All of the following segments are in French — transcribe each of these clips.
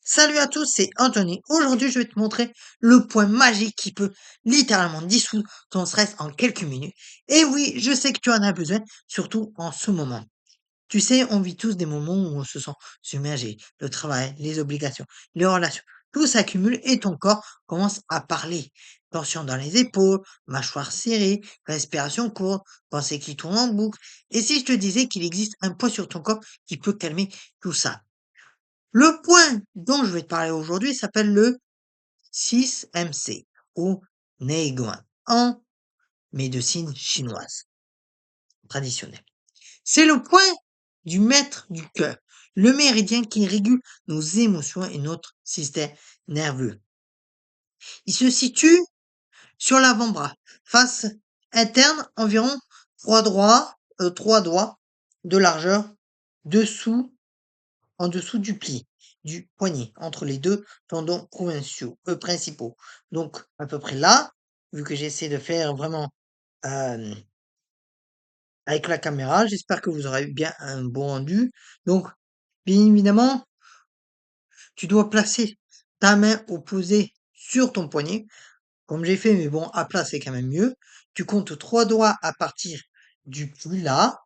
Salut à tous, c'est Anthony. Aujourd'hui, je vais te montrer le point magique qui peut littéralement dissoudre ton stress en quelques minutes. Et oui, je sais que tu en as besoin, surtout en ce moment. Tu sais, on vit tous des moments où on se sent submergé. Le travail, les obligations, les relations, tout s'accumule et ton corps commence à parler. Tension dans les épaules, mâchoire serrée, respiration courte, pensée qui tourne en boucle. Et si je te disais qu'il existe un poids sur ton corps qui peut calmer tout ça? Le point dont je vais te parler aujourd'hui s'appelle le 6MC ou Neiguan en médecine chinoise traditionnelle. C'est le point du maître du cœur, le méridien qui régule nos émotions et notre système nerveux. Il se situe sur l'avant-bras, face interne environ 3 doigts de largeur dessous en dessous du pli du poignet, entre les deux tendons principaux. Donc, à peu près là, vu que j'essaie de faire vraiment euh, avec la caméra, j'espère que vous aurez bien un bon rendu. Donc, bien évidemment, tu dois placer ta main opposée sur ton poignet, comme j'ai fait, mais bon, à plat, c'est quand même mieux. Tu comptes 3 doigts à partir du pli là.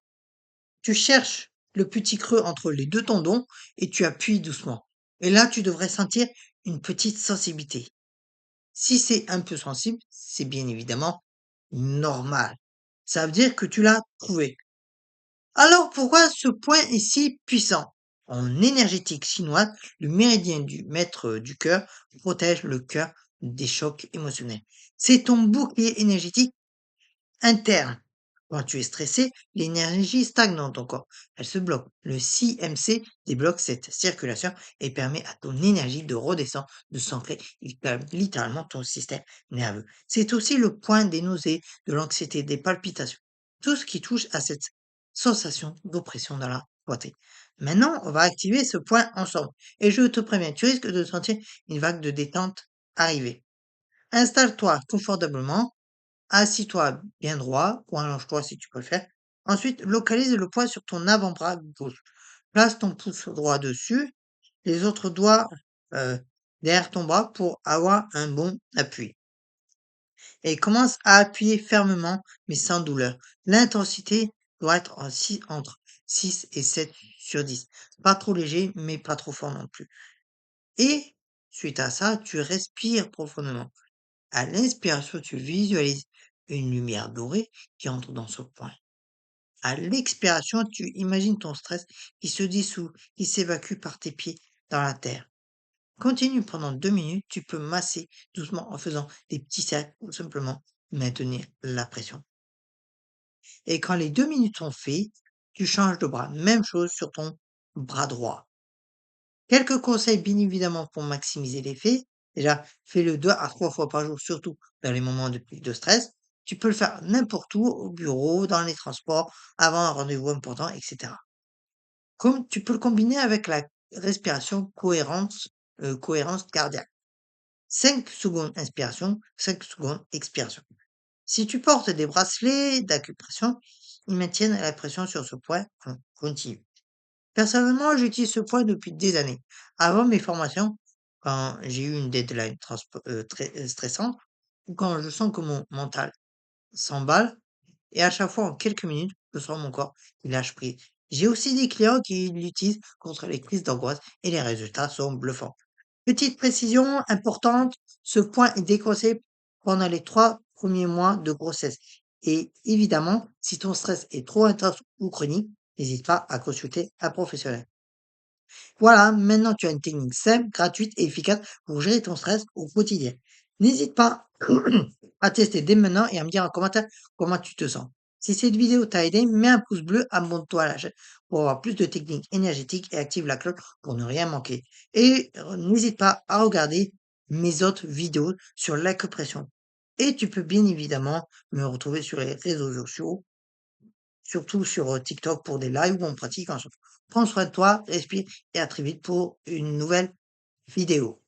Tu cherches le petit creux entre les deux tendons et tu appuies doucement. Et là, tu devrais sentir une petite sensibilité. Si c'est un peu sensible, c'est bien évidemment normal. Ça veut dire que tu l'as trouvé. Alors pourquoi ce point est si puissant? En énergétique chinoise, le méridien du maître du cœur protège le cœur des chocs émotionnels. C'est ton bouclier énergétique interne. Quand tu es stressé, l'énergie stagne dans ton corps. Elle se bloque. Le CMC débloque cette circulation et permet à ton énergie de redescendre, de s'ancrer. Il calme littéralement ton système nerveux. C'est aussi le point des nausées, de l'anxiété, des palpitations. Tout ce qui touche à cette sensation d'oppression dans la poitrine. Maintenant, on va activer ce point ensemble. Et je te préviens, tu risques de sentir une vague de détente arriver. Installe-toi confortablement. Assis-toi bien droit ou allonge-toi si tu peux le faire. Ensuite, localise le poids sur ton avant-bras gauche. Place ton pouce droit dessus, les autres doigts euh, derrière ton bras pour avoir un bon appui. Et commence à appuyer fermement mais sans douleur. L'intensité doit être entre 6 et 7 sur 10. Pas trop léger mais pas trop fort non plus. Et suite à ça, tu respires profondément. À l'inspiration, tu visualises une lumière dorée qui entre dans ce point. À l'expiration, tu imagines ton stress qui se dissout, qui s'évacue par tes pieds dans la terre. Continue pendant 2 minutes, tu peux masser doucement en faisant des petits cercles ou simplement maintenir la pression. Et quand les 2 minutes sont faites, tu changes de bras. Même chose sur ton bras droit. Quelques conseils, bien évidemment, pour maximiser l'effet. Déjà, fais-le 2 à 3 fois par jour, surtout dans les moments de pic de stress. Tu peux le faire n'importe où, au bureau, dans les transports, avant un rendez-vous important, etc. Comme tu peux le combiner avec la respiration cohérence cardiaque. 5 secondes inspiration, 5 secondes expiration. Si tu portes des bracelets d'acupression, ils maintiennent la pression sur ce point continu. Personnellement, j'utilise ce point depuis des années. Avant mes formations, quand j'ai eu une deadline très stressante, ou quand je sens que mon mental s'emballe, et à chaque fois, en quelques minutes, je sens mon corps qui lâche prise. J'ai aussi des clients qui l'utilisent contre les crises d'angoisse et les résultats sont bluffants. Petite précision importante, ce point est déconseillé pendant les 3 premiers mois de grossesse. Et évidemment, si ton stress est trop intense ou chronique, n'hésite pas à consulter un professionnel. Voilà, maintenant tu as une technique simple, gratuite et efficace pour gérer ton stress au quotidien. N'hésite pas à tester dès maintenant et à me dire en commentaire comment tu te sens. Si cette vidéo t'a aidé, mets un pouce bleu, abonne-toi à la chaîne pour avoir plus de techniques énergétiques et active la cloche pour ne rien manquer. Et n'hésite pas à regarder mes autres vidéos sur l'acupression. Et tu peux bien évidemment me retrouver sur les réseaux sociaux, surtout sur TikTok pour des lives où on pratique ensemble. Prends soin de toi, respire et à très vite pour une nouvelle vidéo.